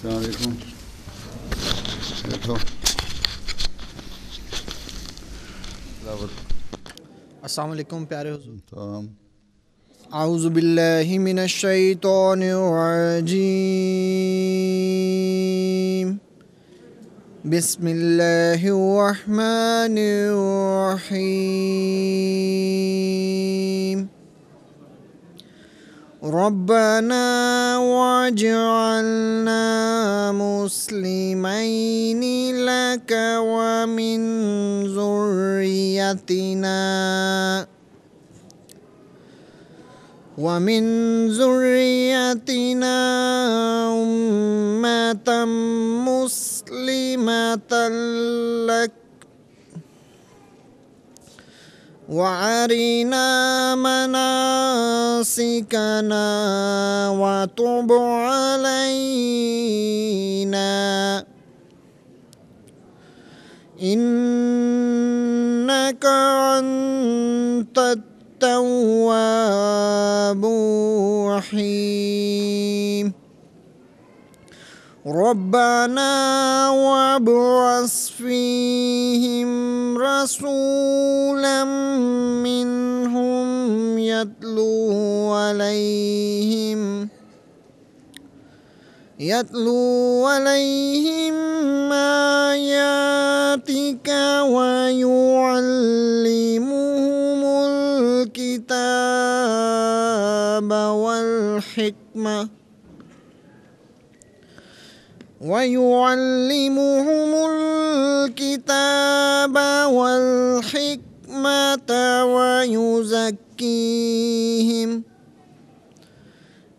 السلام علیکم. بیٹھو. السلام علیکم پیارے حضور. سلام. اعوذ باللہ من الشیطان الرجیم. بسم اللہ الرحمن الرحیم. ربنا واجعلنا مسلمین لک ومن ذریتنا أمة مسلمة لك وأرنا مناسكنا وتب علينا إنك أنت التواب الرحيم. ربنا وابعث فيهم رسولا منهم يتلو عليهم آياتك ويعلمهم الكتاب والحكمة ويزكيهم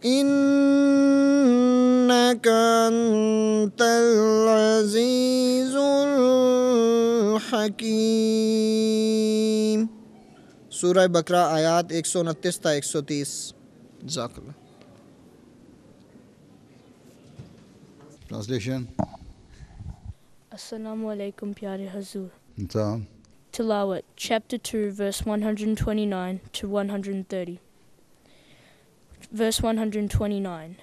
إنك أنت العزيز الحكيم. سورہ بقرہ آیات 129 تا 130. جزاک اللہ. Translation. Assalamu alaikum pyare Hazur. سلام. Tilawat, chapter 2, verse 129 to 130. Verse 129.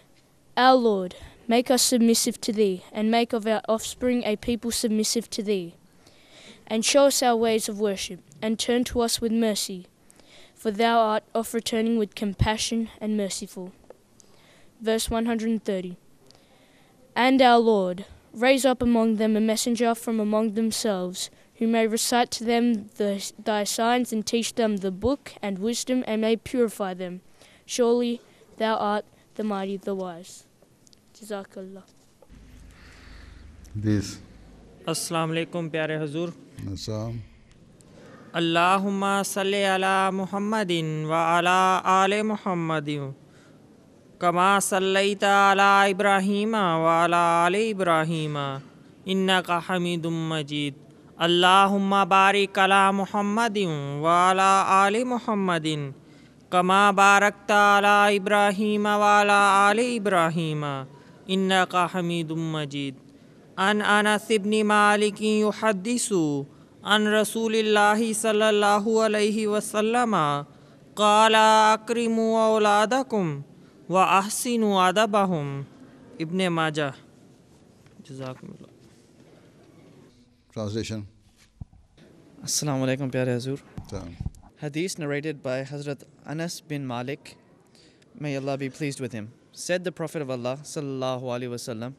Our Lord, make us submissive to Thee, and make of our offspring a people submissive to Thee. And show us our ways of worship, and turn to us with mercy, for Thou art oft returning with compassion and merciful. Verse 130. And our Lord, raise up among them a messenger from among themselves, who may recite to them Thy signs and teach them the book and wisdom, and may purify them. Surely Thou art the mighty, the wise. Jazakallah. Please. السلام علیکم پیارے حضور. السلام. اللہم صلی علی محمد وعلی آل محمد کما صلیت علی ابراہیم وعلی آل ابراہیم انک حمید مجید. اللہم بارک علی محمد وعلی آل محمد کما بارکت علی ابراہیم وعلی آل ابراہیم انک حمید مجید. عن انس بن مالک یحدث عن رسول اللہ صلی اللہ علیہ وسلم قال اکرموا اولادکم واحسنوا ادبہم. ابن ماجہ. جزاکم اللہ. Translation. Assalamu alaikum pyare Hazur. سلام. Hadith narrated by Hazrat Anas bin Malik, may Allah be pleased with him, said the Prophet of Allah sallallahu alaihi wasallam,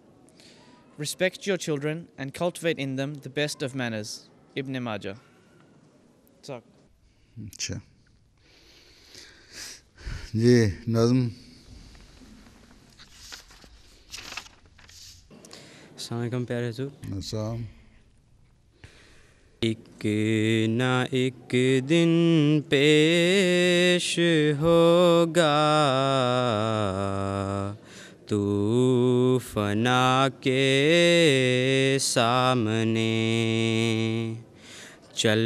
respect your children and cultivate in them the best of manners. Ibn Majah. اچھا جی. نظم. السلام علیکم پیارے حضور. السلام. ایک نہ ایک دن پیش ہوگا تو فنا کے سامنے، چل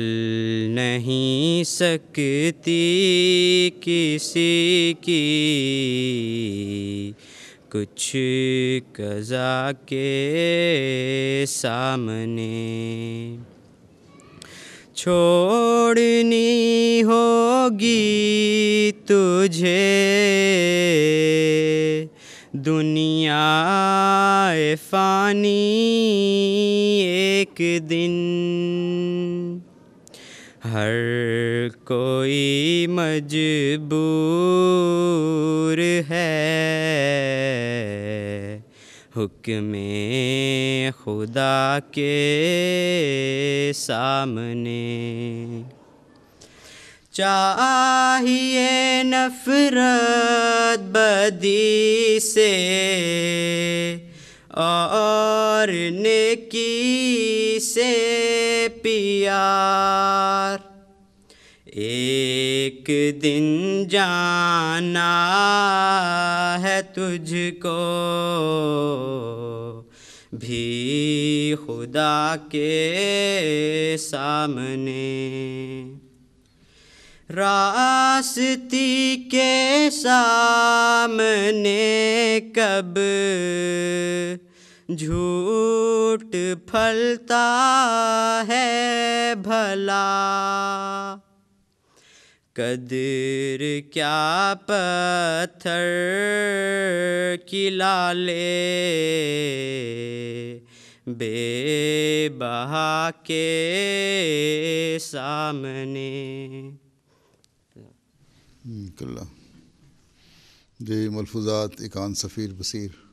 نہیں سکتی کسی کی کچھ قضا کے سامنے. چھوڑنی ہوگی تجھے دنیا فانی ایک دن ہر کوئی مجبور ہے حکم خدا کے سامنے چاہیے نفرت بدی سے اور نیکی سے پیار ایک دن جانا ہے تجھ کو بھی خدا کے سامنے راستی کے سامنے کب جھوٹ پھلتا ہے بھلا قدر کیا پتھر کی لالے بے بہا کے سامنے اللہ جی ملفوظات اکان سفیر بصیر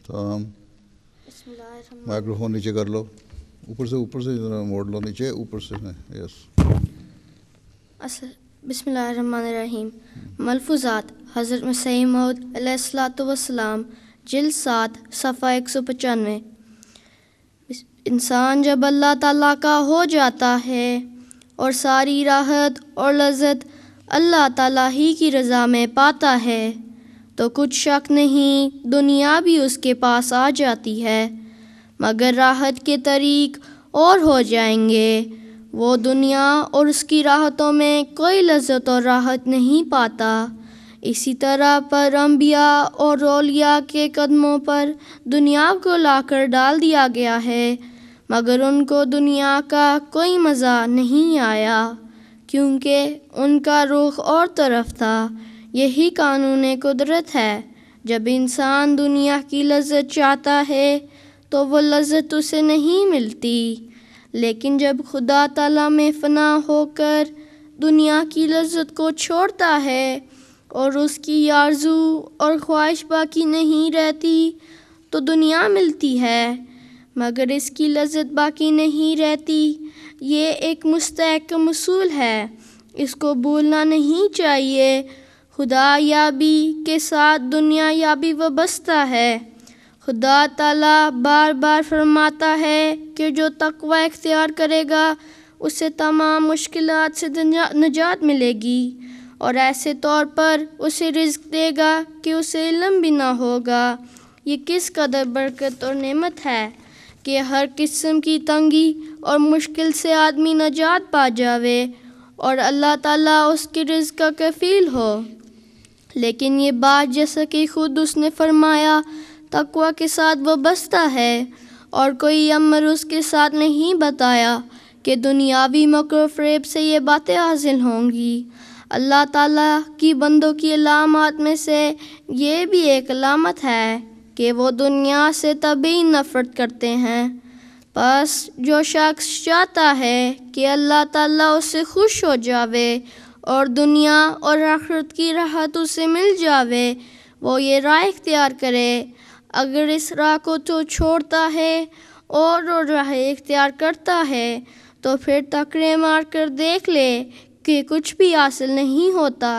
تمام مائکروفون نیچے کر لو اوپر سے ذرا موڑ لو نیچے اوپر سے یس بسم اللہ الرحمن الرحیم ملفوظات حضرت مسیح موعود علیہ الصلوۃ والسلام جلد 7 صفحہ 195 انسان جب اللہ تعالیٰ کا ہو جاتا ہے اور ساری راحت اور لذت اللہ تعالیٰ ہی کی رضا میں پاتا ہے تو کچھ شک نہیں دنیا بھی اس کے پاس آ جاتی ہے مگر راحت کے طریق اور ہو جائیں گے وہ دنیا اور اس کی راحتوں میں کوئی لذت اور راحت نہیں پاتا اسی طرح پر انبیاء اور اولیاء کے قدموں پر دنیا کو لا کر ڈال دیا گیا ہے مگر ان کو دنیا کا کوئی مزہ نہیں آیا کیونکہ ان کا رخ اور طرف تھا یہی قانون قدرت ہے جب انسان دنیا کی لذت چاہتا ہے تو وہ لذت اسے نہیں ملتی لیکن جب خدا تعالیٰ میں فنا ہو کر دنیا کی لذت کو چھوڑتا ہے اور اس کی آرزو اور خواہش باقی نہیں رہتی تو دنیا ملتی ہے مگر اس کی لذت باقی نہیں رہتی یہ ایک مستحکم اصول ہے اس کو بھولنا نہیں چاہیے خدا یابی کے ساتھ دنیا یابی وابستہ ہے خدا تعالیٰ بار بار فرماتا ہے کہ جو تقوی اختیار کرے گا اسے تمام مشکلات سے نجات ملے گی اور ایسے طور پر اسے رزق دے گا کہ اسے علم بھی نہ ہوگا یہ کس قدر برکت اور نعمت ہے کہ ہر قسم کی تنگی اور مشکل سے آدمی نجات پا جاوے اور اللہ تعالیٰ اس کے رزق کا کفیل ہو لیکن یہ بات جیسا کہ خود اس نے فرمایا تقوی کے ساتھ وابستہ ہے اور کوئی امر اس کے ساتھ نہیں بتایا کہ دنیاوی مکر و فریب سے یہ باتیں حاصل ہوں گی اللہ تعالیٰ کی بندوں کی علامات میں سے یہ بھی ایک علامت ہے کہ وہ دنیا سے طبعی نفرت کرتے ہیں بس جو شخص چاہتا ہے کہ اللہ تعالیٰ اس سے خوش ہو جاوے اور دنیا اور آخرت کی راحت اسے مل جاوے وہ یہ راہ اختیار کرے اگر اس راہ کو تو چھوڑتا ہے اور راہ اختیار کرتا ہے تو پھر ٹکرے مار کر دیکھ لے کہ کچھ بھی حاصل نہیں ہوتا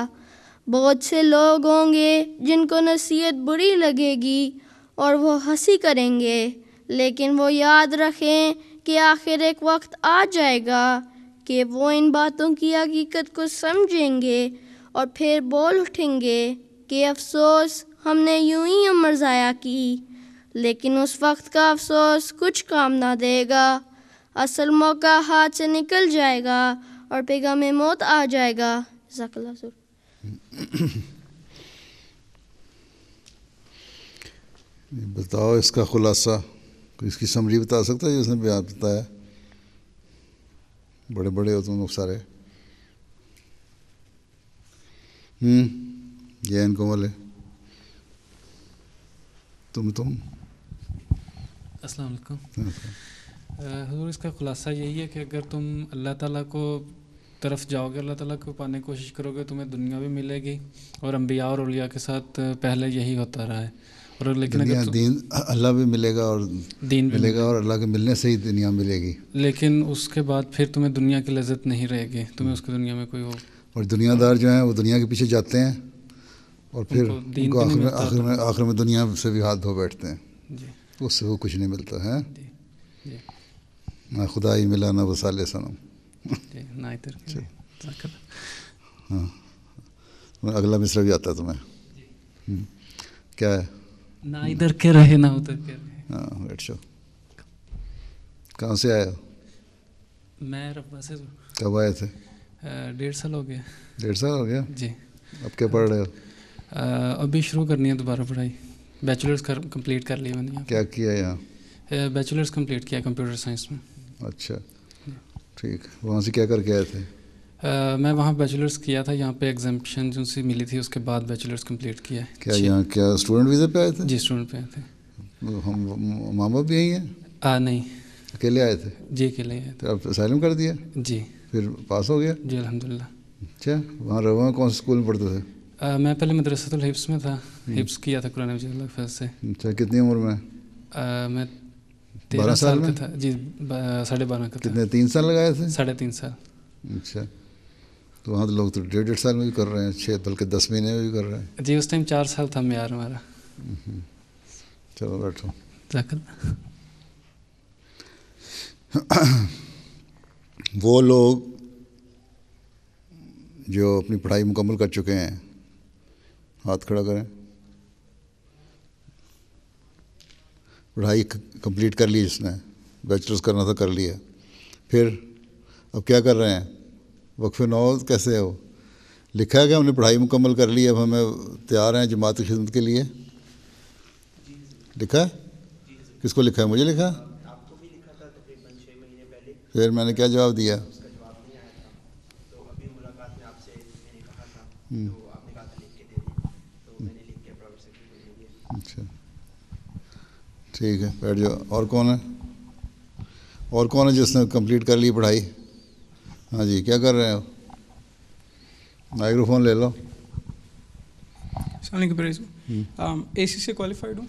بہت سے لوگ ہوں گے جن کو نصیحت بری لگے گی اور وہ ہنسی کریں گے لیکن وہ یاد رکھیں کہ آخر ایک وقت آ جائے گا کہ وہ ان باتوں کی حقیقت کو سمجھیں گے اور پھر بول اٹھیں گے کہ افسوس ہم نے یوں ہی عمر ضائع کی لیکن اس وقت کا افسوس کچھ کام نہ دے گا اصل موقع ہاتھ سے نکل جائے گا اور پیغام موت آ جائے گا جزاک اللہ خیر بتاؤ اس کا خلاصہ اس کی سمری بتا سکتا ہے جس نے بیان بتایا بڑے بڑے ہو تم لوگ سارے یہ ان کو والے تم السلام علیکم. حضور اس کا خلاصہ یہی ہے کہ اگر تم اللہ تعالیٰ کو طرف جاؤ گے, اللہ تعالیٰ کو پانے کی کوشش کرو گے, تمہیں دنیا بھی ملے گی, اور انبیاء اور اولیاء کے ساتھ پہلے یہی ہوتا رہا ہے. اور لیکن اگر دین اللہ بھی ملے گا اور دین ملے گا, اور اللہ کے ملنے سے ہی دنیا ملے گی, لیکن اس کے بعد پھر تمہیں دنیا کی لذت نہیں رہے گی, تمہیں اس کی دنیا میں کوئی ہو. اور دنیا دار جو ہیں وہ دنیا کے پیچھے جاتے ہیں اور پھر ان کو آخر میں دنیا سے بھی ہاتھ دھو بیٹھتے ہیں. اس سے وہ کچھ نہیں ملتا ہے, نہ خدا ہی ملا نہ وصال صنم. ہاں اگلا مصرع بھی آتا ہے تمہیں, کیا ہے؟ نہ ادھر کے رہے نہ ادھر کے رہے. ہاں بیٹھ جاؤ. کہاں سے آئے ہو؟ میں ربا سے. کب آئے تھے؟ 1.5 سال ہو گیا. 1.5 سال ہو گیا جی. اب کیا پڑھ رہے ہو؟ ابھی شروع کرنی ہے دوبارہ پڑھائی. بیچلرس کمپلیٹ کر لی میں نے. کیا کیا یہاں؟ بیچلرس کمپلیٹ کیا کمپیوٹر سائنس میں. اچھا ٹھیک. وہاں سے کیا کر کے آئے تھے؟ میں وہاں بیچلرس کیا تھا, یہاں پہ ایگزامپشن جو سی ملی تھی اس کے بعد بیچلرس کمپلیٹ کیا ہے. کیا یہاں کیا اسٹوڈنٹ ویزے پہ آئے تھے؟ جی اسٹوڈنٹ پہ آئے تھے. ہم ماں باپ بھی یہیں ہیں؟ نہیں اکیلے آئے تھے؟ جی اکیلے آئے تھے. اب اسائلم کر دیا؟ جی. پھر پاس ہو گیا؟ جی الحمدللہ. اچھا وہاں رہو کون سے اسکول میں پڑھتے تھے؟ میں پہلے مدرسۃ الحفظ میں تھا, حفظ کیا تھا قرآن مجید اللہ حفظ سے. اچھا کتنی عمر میں؟ میں 13 سال کا تھا. جی 12.5 کا. کتنے 3 سال لگائے تھے؟ 3.5 سال. اچھا تو وہاں تو لوگ تو 1.5 سال میں بھی کر رہے ہیں, 6 بلکہ 10 مہینے میں بھی کر رہے ہیں. جی اس ٹائم 4 سال تھا معیار ہمارا. چلو بیٹھو. وہ لوگ جو اپنی پڑھائی مکمل کر چکے ہیں ہاتھ کھڑا کریں. پڑھائی کمپلیٹ کر لی جس نے, بیچلرس کرنا تھا کر لیا, پھر اب کیا کر رہے ہیں؟ وقف نو کیسے ہے؟ وہ لکھا ہے کہ ہم نے پڑھائی مکمل کر لی, اب ہمیں تیار ہیں جماعت کی خدمت کے لیے. لکھا ہے؟ کس کو لکھا ہے؟ مجھے لکھا. آپ کو بھی لکھا تھا تقریباً 6 مہینے پہلے. پھر میں نے کیا جواب دیا؟ اس کا جواب نہیں آیا تھا, تو ابھی ملاقات میں آپ سے میں نے کہا تھا, تو آپ نے کہا تھا لکھ کے دے دیں, تو میں نے لکھ کے پراپر سیکرٹری کو دے دیا. اچھا ٹھیک ہے بیٹھ جاؤ. اور کون ہے؟ اور کون ہے جس نے کمپلیٹ کر لی پڑھائی؟ ہاں جی کیا کر رہے ہو؟ مائکرو فون لے لو. السلام علیکم پریز. اے سی سے کوالیفائڈ ہوں.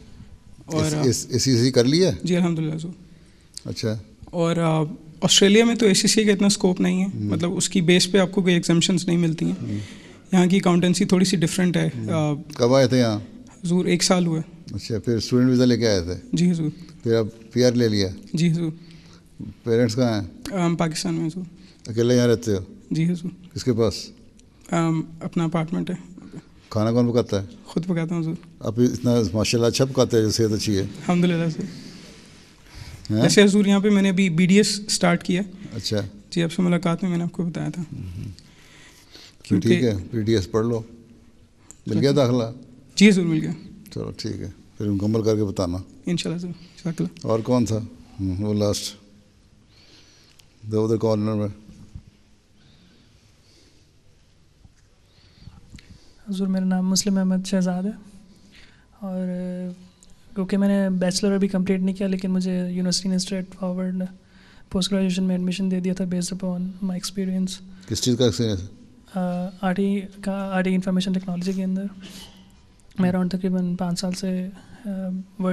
اور اے سی سی کر لیا؟ جی الحمدللہ سر. اچھا. اور آسٹریلیا میں تو اے سی سی کا اتنا اسکوپ نہیں ہے, مطلب اس کی بیس پہ آپ کو کوئی ایگزامشنس نہیں ملتی ہیں. یہاں کی اکاؤنٹنسی تھوڑی سی ڈفرینٹ ہے. کب آئے تھے یہاں؟ حضور 1 سال ہوا. اچھا پھر اسٹوڈنٹ ویزا لے کے آئے تھے؟ جی حضور. پھر اب پی آر لے لیا؟ جی حضور. پیرنٹس کہاں ہیں؟ ہم پاکستان میں حضور. اکیلے یہاں رہتے ہو؟ جی حضور. کس کے پاس؟ اپنا اپارٹمنٹ ہے. کھانا کون پکاتا ہے؟ خود پکاتا ہوں حضور. آپ اتنا ماشاء اللہ اچھا پکاتے ہیں جو صحت اچھی ہے. الحمدللہ سر. جیسے حضور یہاں پہ میں نے ابھی BDS اسٹارٹ کیا. اچھا جی آپ سے ملاقات میں نے آپ کو بتایا تھا. ٹھیک ہے BDS پڑھ لو. مل گیا داخلہ؟ جی حضور مل گیا. چلو ٹھیک ہے پھر مکمل کر کے بتانا انشاءاللہ سر. جزاک اللہ. اور کون تھا وہ لاسٹ دو ادھر کارنر میں؟ حضور میرا نام مسلم احمد شہزاد ہے, اور کیونکہ میں نے بیچلر ابھی کمپلیٹ نہیں کیا, لیکن مجھے یونیورسٹی نے اسٹریٹ فارورڈ پوسٹ گریجویشن میں ایڈمیشن دے دیا تھا بیسڈ اپون مائی ایکسپیرینس. کس چیز کا experience? R T information technology کے اندر. میں اراؤنڈ تقریباً 5 سال سے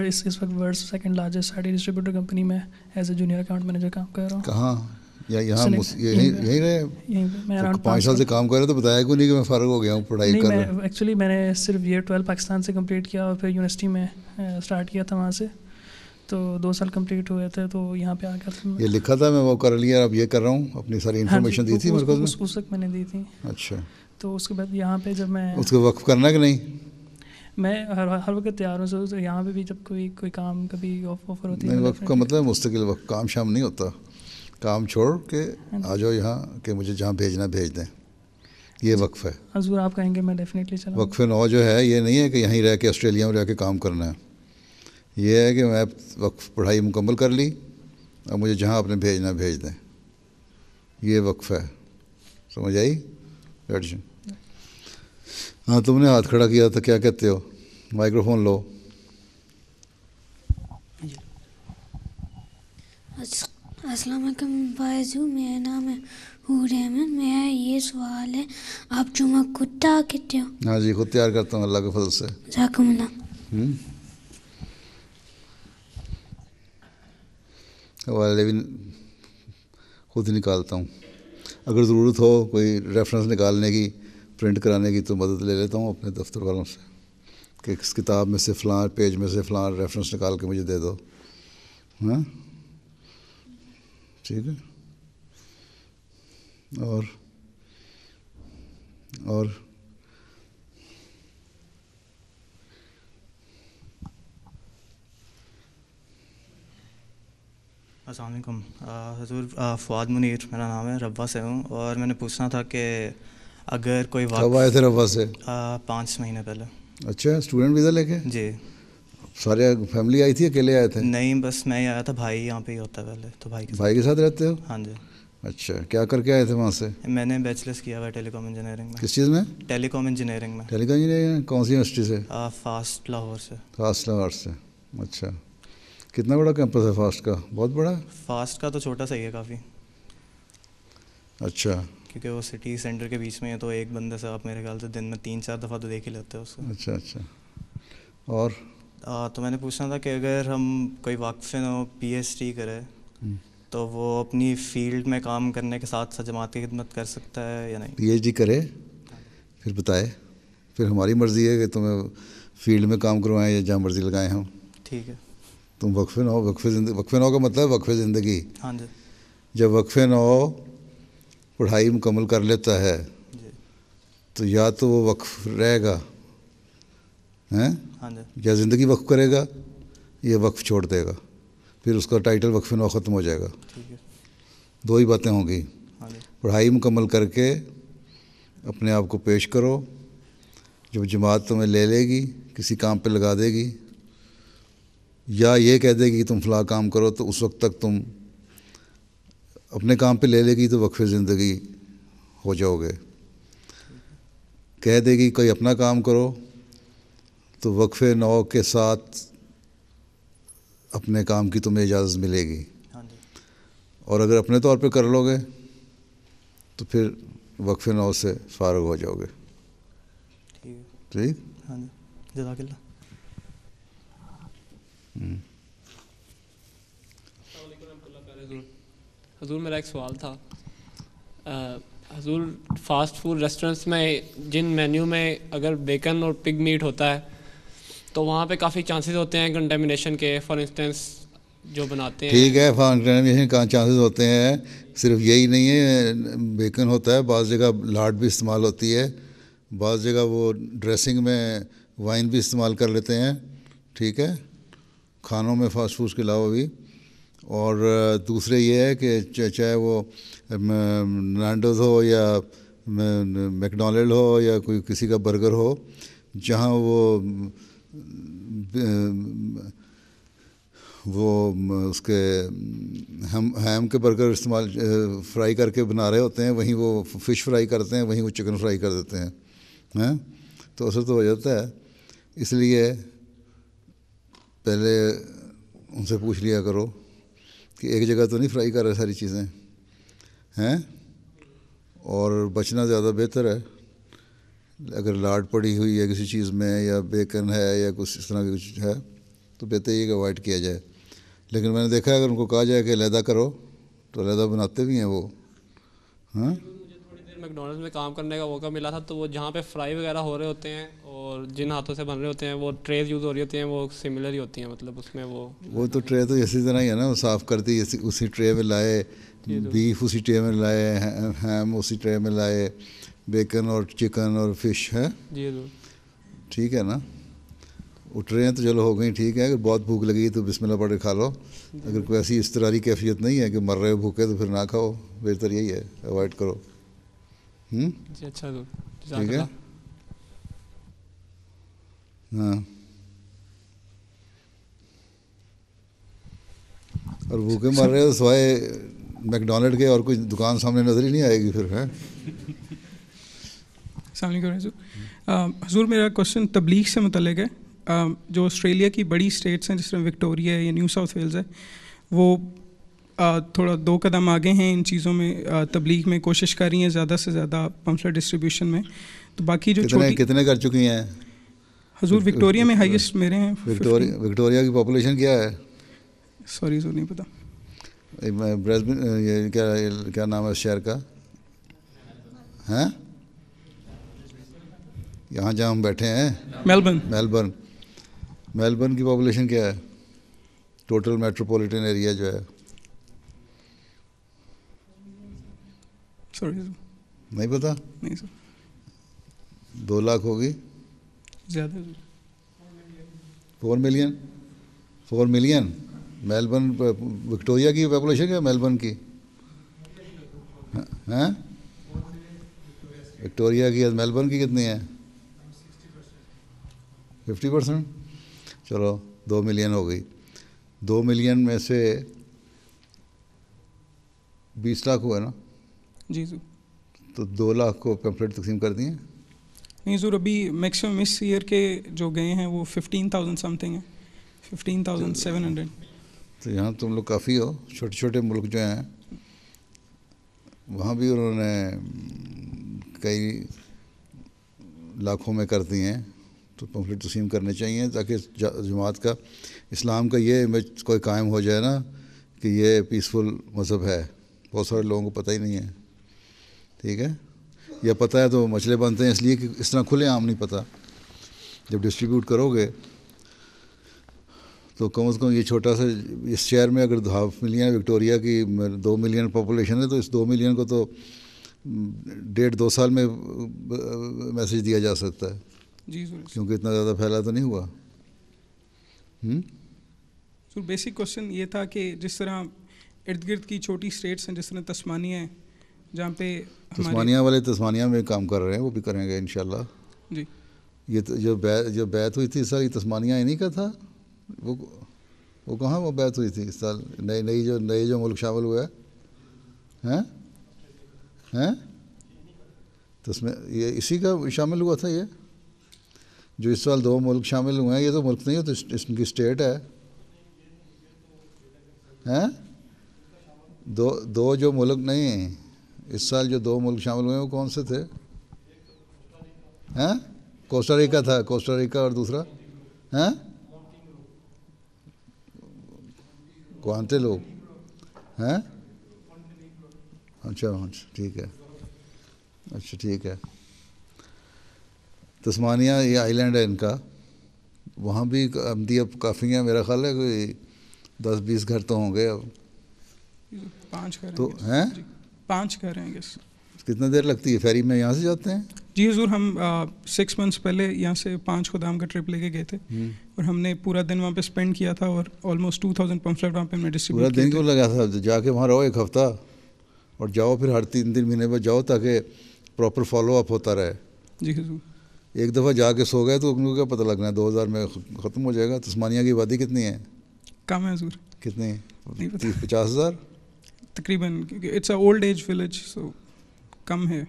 اس وقت world second largest R T distributor company میں as a junior account manager کام کر رہا ہوں. کہاں؟ یہاں یہیں رہے؟ میں اراؤنڈ 5 سال سے کام کر رہے تو بتایا کوئی نہیں کہ میں فارغ ہو گیا ہوں پڑھائی کر رہا ہوں. ایکچولی میں نے صرف ایئر 12 پاکستان سے کمپلیٹ کیا, اور پھر یونیورسٹی میں اسٹارٹ کیا تھا وہاں سے, تو 2 سال کمپلیٹ ہوئے تھے, تو یہاں پہ آ کر یہ لکھا تھا میں وہ کر لیا, اب یہ کر رہا ہوں. اپنی ساری انفارمیشن دی تھی مرکز میں اس وقت میں نے دی تھی. اچھا. تو اس کے بعد یہاں پہ جب میں اس کو وقف کرنا کہ نہیں؟ میں ہر وقت تیار ہوں سر. یہاں پہ بھی جب کوئی کام کبھی آفر ہوتی ہے. نہیں وقف کا مطلب مستقل وقف, کام شام نہیں ہوتا. کام چھوڑ کے آ جاؤ یہاں کہ مجھے جہاں بھیجنا بھیج دیں, یہ وقف ہے. حضور آپ کہیں گے میں ڈیفینیٹلی چلاؤں. وقف نو جو ہے یہ نہیں ہے کہ یہیں رہ کے آسٹریلیا میں رہ کے کام کرنا ہے. یہ ہے کہ میں وقف پڑھائی مکمل کر لی, اب مجھے جہاں اپنے بھیجنا بھیج دیں, یہ وقف ہے. سمجھ آئی؟ بیٹھ جاؤ. ہاں تم نے ہاتھ کھڑا کیا تھا, کیا کہتے ہو؟ مائکرو فون لو. السلام علیکم بھائیو, میرا نام ہے حور احمد. میرا یہ سوال ہے, آپ جمعہ خود تیار کرتے ہو؟ ہاں جی, خود تیار کرتا ہوں اللہ کے فضل سے. جزاکم اللہ. حوالے بھی خود ہی نکالتا ہوں. اگر ضرورت ہو کوئی ریفرنس نکالنے کی, پرنٹ کرانے کی, تو مدد لے لیتا ہوں اپنے دفتر والوں سے کہ اس کتاب میں سے فلاں پیج میں سے فلاں ریفرنس نکال کے مجھے دے دو. ہاں ٹھیک ہے. اور السلام علیکم حضور. فواد منیر میرا نام ہے, ربوہ سے ہوں, اور میں نے پوچھنا تھا کہ اگر کوئی کب آئے تھے ربوہ سے؟ 5 مہینے پہلے. اچھا, اسٹوڈنٹ ویزا لے کے؟ جی. سارے فیملی آئی تھی, اکیلے آئے تھے؟ نہیں, بس میں ہی آیا تھا. بھائی یہاں پہ ہی ہوتا ہے پہلے, تو بھائی کے ساتھ رہتے ہو؟ ہاں جی. اچھا, کیا کر کے آئے تھے وہاں سے؟ میں نے بیچلرس کیا ہوا ہے ٹیلی کام انجینئرنگ میں. کس چیز میں؟ ٹیلی کام انجینئرنگ میں. ٹیلی کام انجینئرنگ کون سی یونیورسٹی سے؟ فاسٹ لاہور سے. فاسٹ لاہور سے, اچھا. کتنا بڑا کیمپس ہے فاسٹ کا؟ بہت بڑا ہے. فاسٹ کا تو چھوٹا سا ہی ہے کافی. اچھا. کیونکہ وہ سٹی سینٹر کے بیچ میں ہے, تو ایک بندے سے آپ میرے خیال سے دن میں 3-4 دفعہ تو دیکھ ہی لیتے ہو اس کو. اچھا اچھا. اور تو میں نے پوچھنا تھا کہ اگر ہم کوئی واقفین ہو, پی ایچ ڈی کرے, تو وہ اپنی فیلڈ میں کام کرنے کے ساتھ ساتھ جماعت کی خدمت کر سکتا ہے یا نہیں؟ پی ایچ ڈی کرے پھر بتائے, پھر ہماری مرضی ہے کہ تمہیں فیلڈ میں کام کروائیں یا جہاں مرضی لگائیں ہم. ٹھیک ہے. تم وقفے نہ ہو, وقفے نہ ہو کا مطلب وقفے زندگی. ہاں جی. جب وقفے نہ ہو پڑھائی مکمل کر لیتا ہے تو یا تو وہ وقف رہے گا یا زندگی وقف کرے گا یا وقف چھوڑ دے گا, پھر اس کا ٹائٹل وقفے نو ختم ہو جائے گا. دو ہی باتیں ہوں گی. پڑھائی مکمل کر کے اپنے آپ کو پیش کرو, جب جماعت تمہیں لے لے گی کسی کام پہ لگا دے گی, یا یہ کہہ دے گی تم فلاں کام کرو, تو اس وقت تک تم اپنے کام پہ لے لے گی تو وقف زندگی ہو جاؤ گے. کہہ دے گی کوئی اپنا کام کرو تو وقف نو کے ساتھ اپنے کام کی تمہیں اجازت ملے گی. اور اگر اپنے طور پہ کر لو گے تو پھر وقف نو سے فارغ ہو جاؤ گے. ٹھیک. ہاں جی, جزاک اللہ. حضور میرا ایک سوال تھا. حضور فاسٹ فوڈ ریسٹورنٹس میں جن مینیو میں اگر بیکن اور پگ میٹ ہوتا ہے تو وہاں پہ کافی چانسز ہوتے ہیں کنٹامینیشن کے. فار انسٹنس جو بناتے ہیں, ٹھیک ہے, کنٹامینیشن کا چانسز ہوتے ہیں. صرف یہی نہیں ہے, بیکن ہوتا ہے, بعض جگہ لاڈ بھی استعمال ہوتی ہے, بعض جگہ وہ ڈریسنگ میں وائن بھی استعمال کر لیتے ہیں. ٹھیک ہے, کھانوں میں فاسٹ فوڈ کے علاوہ بھی. اور دوسرے یہ ہے کہ چاہے وہ نانڈوز ہو یا میکڈونلڈ ہو یا کوئی کسی کا برگر ہو, جہاں وہ اس کے ہیم کے برگر استعمال فرائی کر کے بنا رہے ہوتے ہیں, وہیں وہ فش فرائی کرتے ہیں, وہیں وہ چکن فرائی کر دیتے ہیں. تو اثر تو ہو جاتا ہے. اس لیے پہلے ان سے پوچھ لیا کرو کہ ایک جگہ تو نہیں فرائی کر رہے ساری چیزیں ہیں, اور بچنا زیادہ بہتر ہے. اگر لاڈ پڑی ہوئی ہے کسی چیز میں یا بیکن ہے یا کچھ اس طرح کی کچھ ہے تو بہتر یہ کہ اوائڈ کیا جائے. لیکن میں نے دیکھا ہے اگر ان کو کہا جائے کہ علیحدہ کرو تو علیحدہ بناتے بھی ہیں وہ. ہاں, مجھے تھوڑی دیر میکڈونلڈس میں کام کرنے کا موقع ملا تھا, تو وہ جہاں پہ فرائی وغیرہ ہو رہے ہوتے ہیں اور جن ہاتھوں سے بن رہے ہوتے ہیں وہ ٹریز یوز ہو رہی ہوتی ہیں, وہ سملر ہی ہوتی ہیں. مطلب اس میں وہ تو ٹرے تو اسی طرح ہی ہے نا, وہ صاف کرتی اسی ٹرے میں لائے, بیف اسی ٹرے میں لائے, ہیم اسی ٹرے میں لائے, بیکن اور چکن اور فش ہے. جی ٹھیک ہے نا, اٹھ رہے ہیں تو چلو ہو گئی. ٹھیک ہے, اگر بہت بھوک لگی تو بسم اللہ پڑھ کے کھا لو. اگر کوئی ایسی اضطراری کیفیت نہیں ہے کہ مر رہے ہو بھوکے تو پھر نہ کھاؤ, بہتر یہی ہے, اوائڈ کرو. جی اچھا, ٹھیک ہے. ہاں, اور بھوکے مر رہے ہو سوائے میکڈونلڈ کے اور کوئی دکان سامنے نظر ہی نہیں آئے گی پھر. ہے السلام علیکم. حضور میرا کوشچن تبلیغ سے متعلق ہے. جو آسٹریلیا کی بڑی اسٹیٹس ہیں جس طرح وکٹوریا ہے یا نیو ساؤتھ ویلز ہے, وہ تھوڑا 2 قدم آگے ہیں ان چیزوں میں, تبلیغ میں کوشش کر رہی ہیں زیادہ سے زیادہ پمفلٹ ڈسٹریبیوشن میں. تو باقی جو کتنے کر چکی ہیں حضور؟ وکٹوریا میں ہائیسٹ میرے ہیں. وکٹوریا کی پاپولیشن کیا ہے؟ سوری حضور نہیں پتہ. یہ کیا نام ہے اس شہر کا؟ ہیں یہاں جہاں ہم بیٹھے ہیں میلبرن. میلبرن کی پاپولیشن کیا ہے ٹوٹل میٹروپولیٹن ایریا جو ہے؟ نہیں پتہ؟ نہیں سر. 2 لاکھ ہوگی زیادہ. 4 ملین. 4 ملین. میلبرن وکٹوریا کی پاپولیشن کیا میلبرن کی؟ ہیں وکٹوریا کی میلبرن کی کتنی ہے؟ 50%. چلو 2 ملین ہو گئی. 2 ملین میں سے 20 لاکھ ہوا نا؟ جی سر. تو 2 لاکھ کو پمفلٹ تقسیم کر دیے؟ نہیں سر, ابھی میکسیمم اس ایئر کے جو گئے ہیں وہ 15,000 سم تھنگ ہیں, 15,700. تو یہاں تم لوگ کافی ہو. چھوٹے چھوٹے ملک جو ہیں وہاں بھی انہوں نے کئی لاکھوں میں کر دی ہیں. تو پمفلٹ تقسیم کرنے چاہیے تاکہ جماعت کا, اسلام کا یہ امیج کوئی قائم ہو جائے نا کہ یہ پیسفل مذہب ہے. بہت سارے لوگوں کو پتہ ہی نہیں ہے. ٹھیک ہے, یا پتہ ہے تو مسئلے بنتے ہیں اس لیے کہ اس طرح کھلے عام نہیں پتہ. جب ڈسٹریبیوٹ کرو گے تو کم از کم یہ چھوٹا سا اس شہر میں اگر 1/2 ملین وکٹوریا کی 2 ملین پاپولیشن ہے تو اس 2 ملین کو تو 1.5-2 سال میں میسیج دیا جا سکتا ہے. جی سر. کیونکہ اتنا زیادہ پھیلا تو نہیں ہوا. سر بیسک کوشچن یہ تھا کہ جس طرح ارد گرد کی چھوٹی اسٹیٹس ہیں جس طرح تسمانیہ ہے جہاں پہ تسمانیہ والے تسمانیہ میں کام کر رہے ہیں, وہ بھی کریں گے انشاءاللہ. جی. یہ جو بیعت ہوئی تھی اس سال یہ تسمانیہ انہیں کا تھا. وہ کہاں وہ بیعت ہوئی تھی اس سال؟ نئے جو ملک شامل ہوئے ہیں یہ اسی کا شامل ہوا تھا. یہ جو اس سال 2 ملک شامل ہوئے ہیں یہ تو ملک نہیں ہوتے, اس کی اسٹیٹ ہے. ہیں 2 جو ملک نہیں اس سال جو 2 ملک شامل ہوئے ہیں وہ کون سے تھے؟ ہیں کوسٹاریکا تھا, کوسٹاریکا اور دوسرا ہیں کوانٹے لوگ ہیں. اچھا ٹھیک ہے. اچھا ٹھیک ہے. تسمانیہ یہ آئی لینڈ ہے ان کا. وہاں بھی آمدی اب کافی ہیں, میرا خیال ہے کوئی 10-20 گھر تو ہوں گے اب. 5 گھر تو ہیں 5 گھر ہیں. کتنا دیر لگتی ہے فیری میں یہاں سے جاتے ہیں؟ جی حضور ہم 6 منتھس پہلے یہاں سے 5 خدام کا ٹرپ لے کے گئے تھے اور ہم نے پورا دن وہاں پہ اسپینڈ کیا تھا اور آلموسٹ 2,000 پمفلٹ وہاں پہ ہم نے ڈسٹریبیوٹ کیا. پورا دن کیوں لگا تھا؟ جا کے وہاں رہو 1 ہفتہ اور جاؤ, پھر ہر 3 مہینے بعد جاؤ تاکہ پراپر فالو اپ ہوتا رہے. جی حضور. ایک دفعہ جا کے سو گئے تو ان کو کیا پتہ لگنا ہے 2000 میں ختم ہو جائے گا. تسمانیہ کی آبادی کتنی ہے؟ کم ہے حضور. کتنی؟ 30-50 ہزار تقریباً. It's a old age village so کم ہے.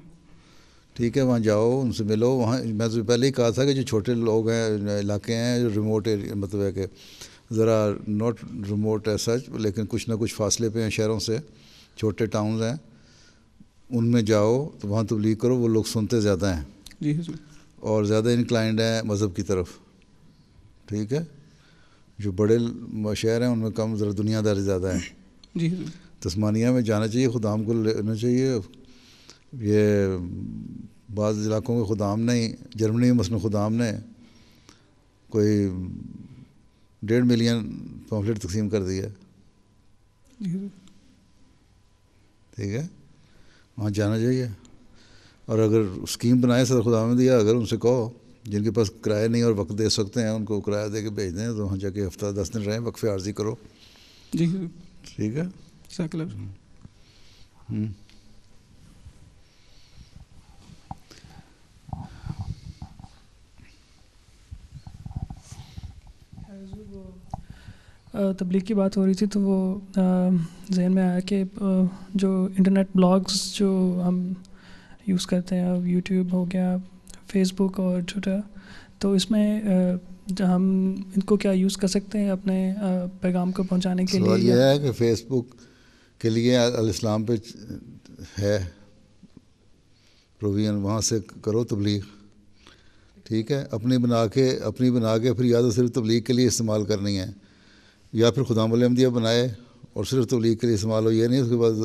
ٹھیک ہے, وہاں جاؤ, ان سے ملو. وہاں میں تو پہلے ہی کہا تھا کہ جو چھوٹے لوگ ہیں, علاقے ہیں جو ریموٹ مطلب ہے کہ ذرا ناٹ ریموٹ ہے سچ, لیکن کچھ نہ کچھ فاصلے پہ ہیں شہروں سے, چھوٹے ٹاؤنز ہیں, ان میں جاؤ تو وہاں تبلیغ کرو. وہ لوگ سنتے زیادہ ہیں. جی حضور. اور زیادہ انکلائنڈ ہیں مذہب کی طرف. ٹھیک ہے. جو بڑے شہر ہیں ان میں کم ذرا دنیا داری زیادہ ہیں. جی حضور. تسمانیہ میں جانا چاہیے, خدام کو لینا چاہیے. یہ بعض علاقوں کے خدام نے, جرمنی میں مثلاً خدام نے کوئی 1.5 ملین پمفلٹ تقسیم کر دیا. ٹھیک ہے, وہاں جانا چاہیے. اور اگر اسکیم بنائے صدر خدا نے دیا, اگر ان سے کہو جن کے پاس کرایہ نہیں اور وقت دے سکتے ہیں ان کو کرایہ دے کے بھیج دیں, تو وہاں جا کے ہفتہ 10 دن رہیں, وقفے عارضی کرو. جی ٹھیک ہے. تبلیغ کی بات ہو رہی تھی تو وہ ذہن میں آیا کہ جو انٹرنیٹ بلاگز جو ہم یوز کرتے ہیں, اب یوٹیوب ہو گیا, فیس بک اور ٹویٹر، تو اس میں ہم ان کو کیا یوز کر سکتے ہیں اپنے پیغام کو پہنچانے کے لیے؟ سوال یہ ہے کہ فیس بک کے لیے الاسلام پہ ہے پروویژن، وہاں سے کرو تبلیغ، ٹھیک ہے. اپنی بنا کے پھر یا تو صرف تبلیغ کے لیے استعمال کرنی ہے، یا پھر خدام الاحمدیہ بنائے اور صرف تبلیغ کے لیے استعمال ہو. یہ نہیں اس کے بعد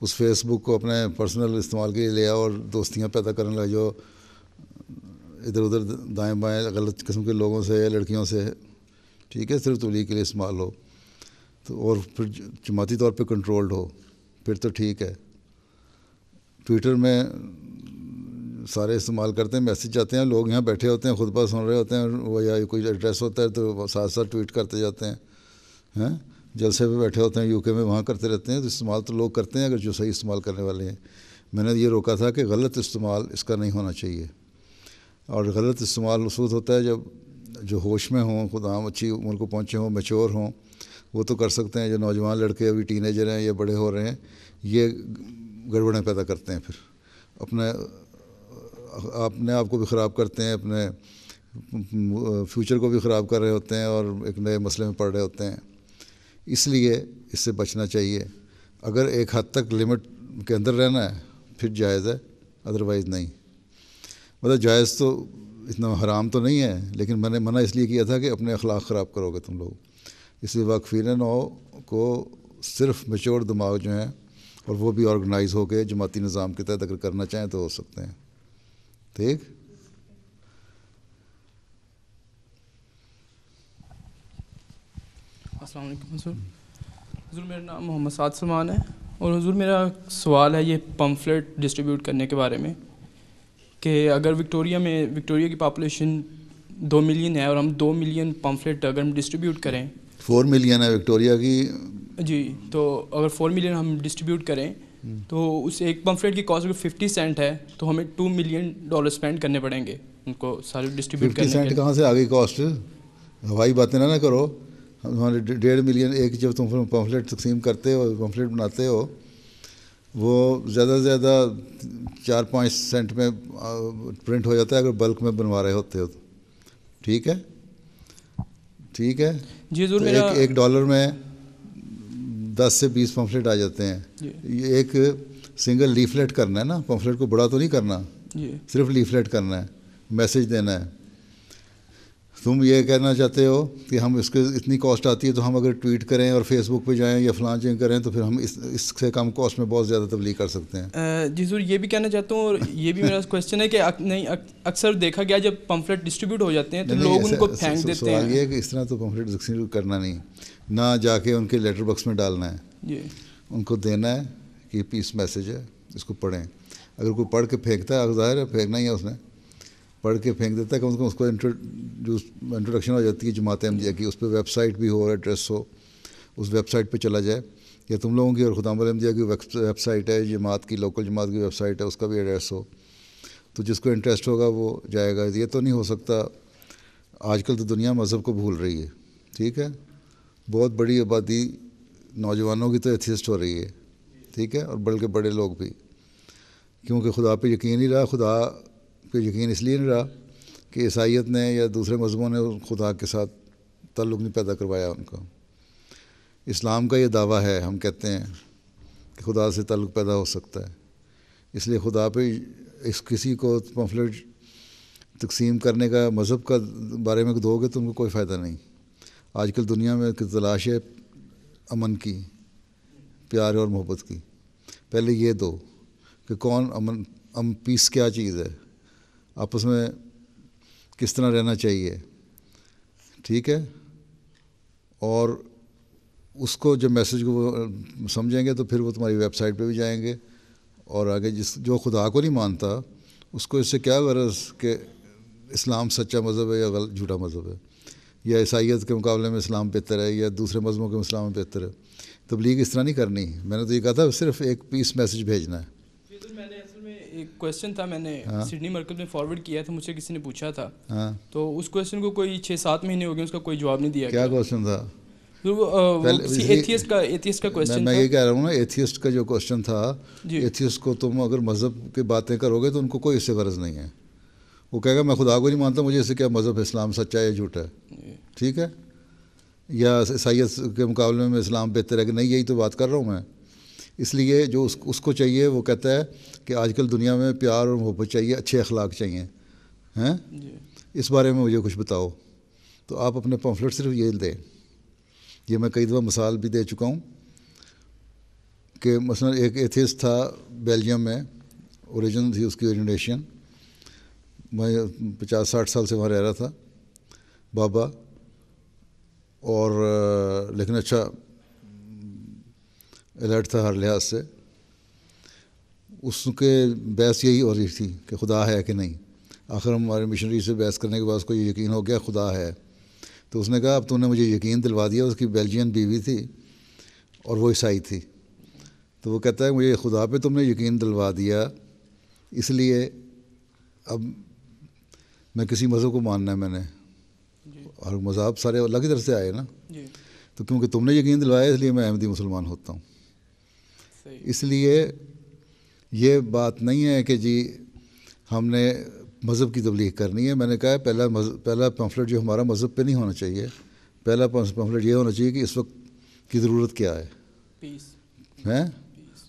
اس فیس بک کو اپنے پرسنل استعمال کے لیے لیا اور دوستیاں پیدا کرنے لگا جو ادھر ادھر دائیں بائیں غلط قسم کے لوگوں سے یا لڑکیوں سے، ٹھیک ہے. صرف تبلیغ کے لیے استعمال ہو تو، اور پھر جماعتی طور پہ کنٹرولڈ ہو، پھر تو ٹھیک ہے. ٹویٹر میں سارے استعمال کرتے ہیں، میسج آتے ہیں، لوگ یہاں بیٹھے ہوتے ہیں، خطبہ سن رہے ہوتے ہیں، وہ یا کوئی ایڈریس ہوتا ہے تو ساتھ ساتھ ٹویٹ کرتے جاتے ہیں. جلسے پہ بیٹھے ہوتے ہیں یو کے میں، وہاں کرتے رہتے ہیں. تو استعمال تو لوگ کرتے ہیں اگر جو صحیح استعمال کرنے والے ہیں. میں نے یہ روکا تھا کہ غلط استعمال اس کا نہیں ہونا چاہیے. اور غلط استعمال اس وقت ہوتا ہے جب جو ہوش میں ہوں، خدا اچھی عمر کو پہنچے ہوں، میچور ہوں، وہ تو کر سکتے ہیں. جو نوجوان لڑکے ابھی ٹین ایجر ہیں یا بڑے ہو رہے ہیں، یہ گڑبڑیں پیدا کرتے ہیں، پھر اپنے آپ کو بھی خراب کرتے ہیں، اپنے فیوچر کو بھی خراب کر رہے ہوتے ہیں اور ایک نئے مسئلے میں پڑ رہے ہوتے ہیں. اس لیے اس سے بچنا چاہیے. اگر ایک حد تک لمٹ کے اندر رہنا ہے پھر جائز ہے، ادروائز نہیں. مطلب جائز تو اتنا حرام تو نہیں ہے، لیکن میں نے منع اس لیے کیا تھا کہ اپنے اخلاق خراب کرو گے تم لوگ. اس لیے واقفین نو کو صرف میچور دماغ جو ہیں، اور وہ بھی آرگنائز ہو کے جماعتی نظام کے تحت اگر کرنا چاہیں تو ہو سکتے ہیں. ٹھیک. السلام علیکم حضور. حضور میرا نام محمد سعد سلمان ہے، اور حضور میرا سوال ہے یہ پمفلٹ ڈسٹریبیوٹ کرنے کے بارے میں، کہ اگر وکٹوریا کی پاپولیشن 2 ملین ہے اور ہم 2 ملین پمفلٹ اگر ہم ڈسٹریبیوٹ کریں، 4 ملین ہے وکٹوریا کی جی، تو اگر 4 ملین ہم ڈسٹریبیوٹ کریں تو اس ایک پمفلٹ کی کاسٹ اگر 50 سینٹ ہے تو ہمیں $2 ملین اسپینڈ کرنے پڑیں گے ان کو سارے ڈسٹریبیوٹ کرنے کے. 50 سینٹ کہاں سے آ گئی کاسٹ؟ ہوائی باتیں نہ کرو. ہمارے 1.5 ملین ایک جب تم پمفلٹ تقسیم کرتے ہو، پمفلٹ بناتے ہو، وہ زیادہ سے زیادہ 4-5 سینٹ میں پرنٹ ہو جاتا ہے اگر بلک میں بنوا رہے ہوتے ہو. ٹھیک ہے، ٹھیک ہے جی حضور. $1 میں 10 سے 20 پمفلٹ آ جاتے ہیں. یہ ایک سنگل لیفلیٹ کرنا ہے نا، پمفلٹ کو بڑا تو نہیں کرنا، صرف لیفلیٹ کرنا ہے، میسیج دینا ہے. تم یہ کہنا چاہتے ہو کہ ہم اس کے اتنی کاسٹ آتی ہے تو ہم اگر ٹویٹ کریں اور فیس بک پہ جائیں یا فلاں چیز کریں تو پھر ہم اس سے کم کاسٹ میں بہت زیادہ تبلیغ کر سکتے ہیں. جی ضرور یہ بھی کہنا چاہتا ہوں، اور یہ بھی میرا کویشچن ہے کہ نہیں اکثر دیکھا گیا جب پمفلٹ ڈسٹریبیوٹ ہو جاتے ہیں تو لوگ ان کو پھینک دیتے ہیں. سوال یہ ہے کہ اس طرح تو پمفلٹ ڈسٹریبیوٹ کرنا نہیں، نہ جا کے ان کے لیٹر باکس میں ڈالنا ہے. جی ان کو دینا ہے کہ یہ پیس میسیج ہے، اس کو پڑھیں. اگر کوئی پڑھ کے پھینکتا ہے، ظاہر ہے پھینکنا ہی ہے، اس نے پڑھ کے پھینک دیتا ہے، کم از کم اس کو انٹروڈکشن ہو جاتی ہے جماعت احمدیہ کی. اس پہ ویب سائٹ بھی ہو، ایڈریس ہو، اس ویب سائٹ پہ چلا جائے. یا تم لوگوں کی اور خدام احمدیہ کی ویب سائٹ ہے، جماعت کی لوکل جماعت کی ویب سائٹ ہے، اس کا بھی ایڈریس ہو، تو جس کو انٹرسٹ ہوگا وہ جائے گا. یہ تو نہیں ہو سکتا. آج کل تو دنیا مذہب کو بھول رہی ہے. ٹھیک ہے، بہت بڑی آبادی نوجوانوں کی تو ایتھیسٹ ہو رہی ہے. ٹھیک ہے، اور بلکہ بڑے لوگ بھی، کیونکہ خدا پہ یقین نہیں رہا. خدا پہ یقین اس لیے نہیں رہا کہ عیسائیت نے یا دوسرے مذہبوں نے خدا کے ساتھ تعلق نہیں پیدا کروایا ان کا. اسلام کا یہ دعویٰ ہے، ہم کہتے ہیں کہ خدا سے تعلق پیدا ہو سکتا ہے. اس لیے خدا پہ کسی کو پمفلٹ تقسیم کرنے کا، مذہب کا بارے میں دو گے تو ان کو کوئی فائدہ نہیں. آج کل دنیا میں تلاش ہے امن کی، پیار اور محبت کی. پہلے یہ دو کہ کون پیس کیا چیز ہے، آپس میں کس طرح رہنا چاہیے. ٹھیک ہے، اور اس کو جب میسیج کو وہ سمجھیں گے تو پھر وہ تمہاری ویب سائٹ پہ بھی جائیں گے. اور آگے جو خدا کو نہیں مانتا اس کو اس سے کیا غرض کہ اسلام سچا مذہب ہے یا جھوٹا مذہب ہے، یا عیسائیت کے مقابلے میں اسلام بہتر ہے یا دوسرے مذہبوں کے اسلام بہتر ہے. تبلیغ اس طرح نہیں کرنی. میں نے تو یہ کہا تھا صرف ایک پیس میسیج بھیجنا ہے. میں نے اصل میں ایک کویشچن تھا، میں نے سڈنی مرکز میں فارورڈ کیا تھا، مجھ سے کسی نے پوچھا تھا، تو اس کویشچن کو کوئی 6-7 مہینے ہو گئے، اس کا کوئی جواب نہیں دیا. کیا کویشچن تھا؟ ایتھیسٹ کا کویشچن تھا. میں یہ کہہ رہا ہوں نا، ایتھیسٹ کا جو کویشچن تھا، ایتھیسٹ کو تم اگر مذہب کی باتیں کرو گے تو ان کو کوئی اس سے غرض نہیں ہے. وہ کہے گا میں خدا کو نہیں مانتا، مجھے اس سے کیا مذہب اسلام سچا ہے یا جھوٹا ہے، ٹھیک ہے، یا عیسائیت کے مقابلے میں اسلام بہتر ہے کہ نہیں، یہی تو بات کر رہا ہوں میں. اس لیے جو اس کو چاہیے وہ کہتا ہے کہ آج کل دنیا میں پیار اور محبت چاہیے، اچھے اخلاق چاہیے ہیں. اس بارے میں مجھے کچھ بتاؤ. تو آپ اپنے پمفلٹ صرف یہ دیں. یہ میں کئی دفعہ مثال بھی دے چکا ہوں کہ مثلا ایک ایتھیسٹ تھا بیلجیم میں، اوریجن تھی اس کی اوریجنیشن، میں 50-60 سال سے وہاں رہ رہا تھا بابا، اور لیکن اچھا الرٹ تھا ہر لحاظ سے. اس کے بحث یہی ہو رہی تھی کہ خدا ہے کہ نہیں. آخر ہمارے مشنری سے بحث کرنے کے بعد اس کو یہ یقین ہو گیا خدا ہے. تو اس نے کہا اب تو نے مجھے یقین دلوا دیا. اس کی بیلجین بیوی تھی اور وہ عیسائی تھی. تو وہ کہتا ہے مجھے خدا پہ تم نے یقین دلوا دیا، اس لیے اب میں کسی مذہب کو ماننا ہے میں نے، اور مذہب سارے اللہ کی طرف سے آئے نا، تو کیونکہ تم نے یقین دلوایا اس لیے میں احمدی مسلمان ہوتا ہوں. اس لیے یہ بات نہیں ہے کہ جی ہم نے مذہب کی تبلیغ کرنی ہے. میں نے کہا ہے پہلا پمفلٹ جو ہمارا مذہب پہ نہیں ہونا چاہیے. پہلا پمفلٹ یہ ہونا چاہیے کہ اس وقت کی ضرورت کیا ہے،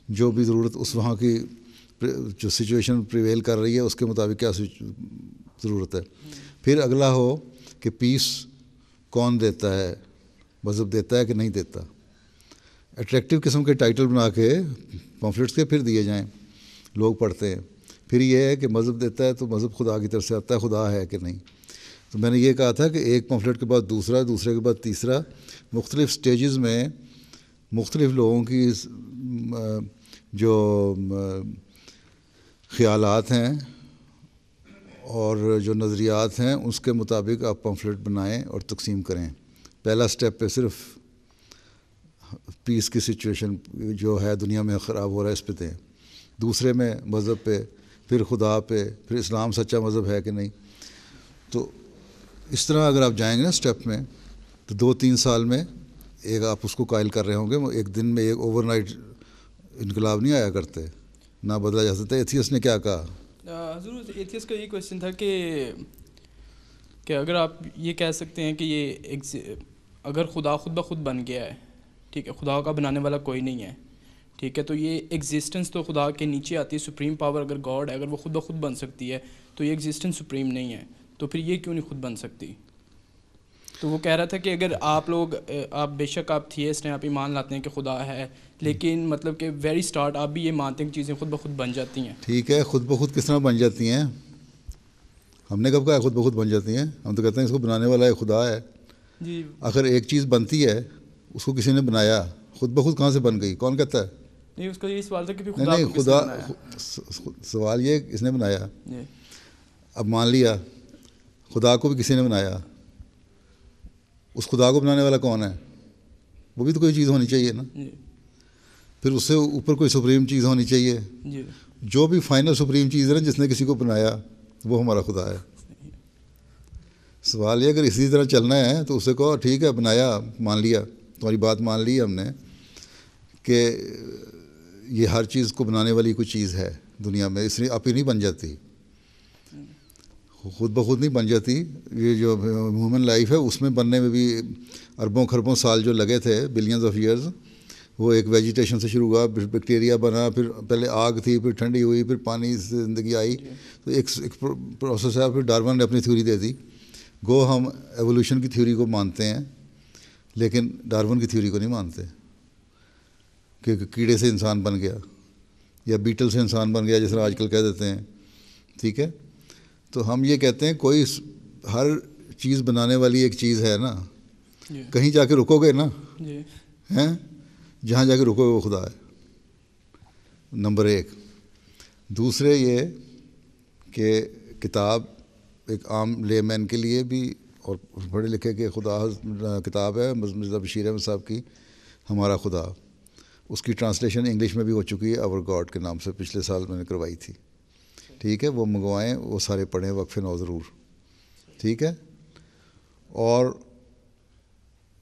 جو بھی ضرورت اس وہاں کی جو سچویشن پریویل کر رہی ہے اس کے مطابق کیا ضرورت ہے. پھر اگلا ہو کہ پیس کون دیتا ہے، مذہب دیتا ہے کہ نہیں دیتا. اٹریکٹیو قسم کے ٹائٹل بنا کے پمفلٹس کے پھر دیے جائیں، لوگ پڑھتے ہیں. پھر یہ ہے کہ مذہب دیتا ہے تو مذہب خدا کی طرف سے آتا ہے، خدا ہے کہ نہیں. تو میں نے یہ کہا تھا کہ ایک پمفلٹ کے بعد دوسرا، دوسرے کے بعد تیسرا، مختلف سٹیجز میں مختلف لوگوں کی جو خیالات ہیں اور جو نظریات ہیں اس کے مطابق آپ پمفلٹ بنائیں اور تقسیم کریں. پہلا سٹیپ پہ صرف پیس کی سچویشن جو ہے دنیا میں خراب ہو رہا ہے اس پہ دیں. دوسرے میں مذہب پہ، پھر خدا پہ، پھر اسلام سچا مذہب ہے کہ نہیں. تو اس طرح اگر آپ جائیں گے نا سٹیپ میں تو 2-3 سال میں ایک آپ اس کو قائل کر رہے ہوں گے. ایک دن میں ایک اوور نائٹ انقلاب نہیں آیا کرتے، نہ بدلا جا سکتا. ایتھیسٹ نے کیا کہا؟ حضور ایتھیسٹ کا یہ کویشچن تھا کہ اگر آپ یہ کہہ سکتے ہیں کہ یہ اگر خدا خود بخود بن گیا ہے، ٹھیک ہے، خدا کا بنانے والا کوئی نہیں ہے، ٹھیک ہے، تو یہ ایگزسٹنس تو خدا کے نیچے آتی ہے. سپریم پاور اگر گاڈ ہے، اگر وہ خود بخود بن سکتی ہے تو یہ ایگزسٹنس سپریم نہیں ہے، تو پھر یہ کیوں نہیں خود بن سکتی؟ تو وہ کہہ رہا تھا کہ اگر آپ لوگ بے شک آپ تھیسٹ ہیں، آپ ایمان لاتے ہیں کہ خدا ہے، لیکن مطلب کہ ویری سٹارٹ آپ بھی یہ مانتے ہیں کہ چیزیں خود بخود بن جاتی ہیں. ٹھیک ہے، خود بخود کس طرح بن جاتی ہیں؟ ہم نے کب کہا خود بخود بن جاتی ہیں؟ ہم تو کہتے ہیں اس کو بنانے والا ہے خدا ہے. جی اگر ایک چیز بنتی ہے اس کو کسی نے بنایا، خود بخود کہاں سے بن گئی؟ کون کہتا ہے؟ نہیں، اس کا یہی سوال تھا کہ نہیں، خدا سوال یہ کس نے بنایا. اب مان لیا خدا کو بھی کسی نے بنایا، اس خدا کو بنانے والا کون ہے؟ وہ بھی تو کوئی چیز ہونی چاہیے نا. پھر اس سے اوپر کوئی سپریم چیز ہونی چاہیے. جو بھی فائنل سپریم چیز ہے نا جس نے کسی کو بنایا وہ ہمارا خدا ہے. سوال یہ اگر اسی طرح چلنا ہے تو اسے کہو ٹھیک ہے بنایا، مان لیا، تمہاری بات مان لی ہم نے کہ یہ ہر چیز کو بنانے والی کوئی چیز ہے دنیا میں، اس لیے آپ ہی نہیں بن جاتی، خود بخود نہیں بن جاتی. یہ جو ہیومن لائف ہے اس میں بننے میں بھی اربوں خربوں سال جو لگے تھے، بلینز آف ایئرز، وہ ایک ویجیٹیشن سے شروع ہوا، پھر بیکٹیریا بنا، پھر پہلے آگ تھی، پھر ٹھنڈی ہوئی، پھر پانی سے زندگی آئی. تو ایک پروسیس ہے. پھر ڈارون نے اپنی تھیوری دے دی. گو ہم ایولیوشن کی تھیوری کو مانتے ہیں لیکن ڈارون کی تھیوری کو نہیں مانتے کہ کیڑے سے انسان بن گیا یا بیٹل سے انسان بن گیا جس طرح آج کل کہہ دیتے ہیں. ٹھیک ہے، تو ہم یہ کہتے ہیں کوئی ہر چیز بنانے والی ایک چیز ہے نا. کہیں جا کے رکو گے نا، ہیں جہاں جا کے رکو گے وہ خدا ہے. نمبر 1. دوسرے یہ کہ کتاب ایک عام لے مین کے لیے بھی اور پڑھے لکھے کے خدا کتاب ہے مرزا بشیر احمد صاحب کی ہمارا خدا. اس کی ٹرانسلیشن انگلش میں بھی ہو چکی ہے، اور گاڈ کے نام سے پچھلے سال میں نے کروائی تھی. ٹھیک ہے، وہ منگوائیں، وہ سارے پڑھیں وقف نو ضرور. ٹھیک ہے، اور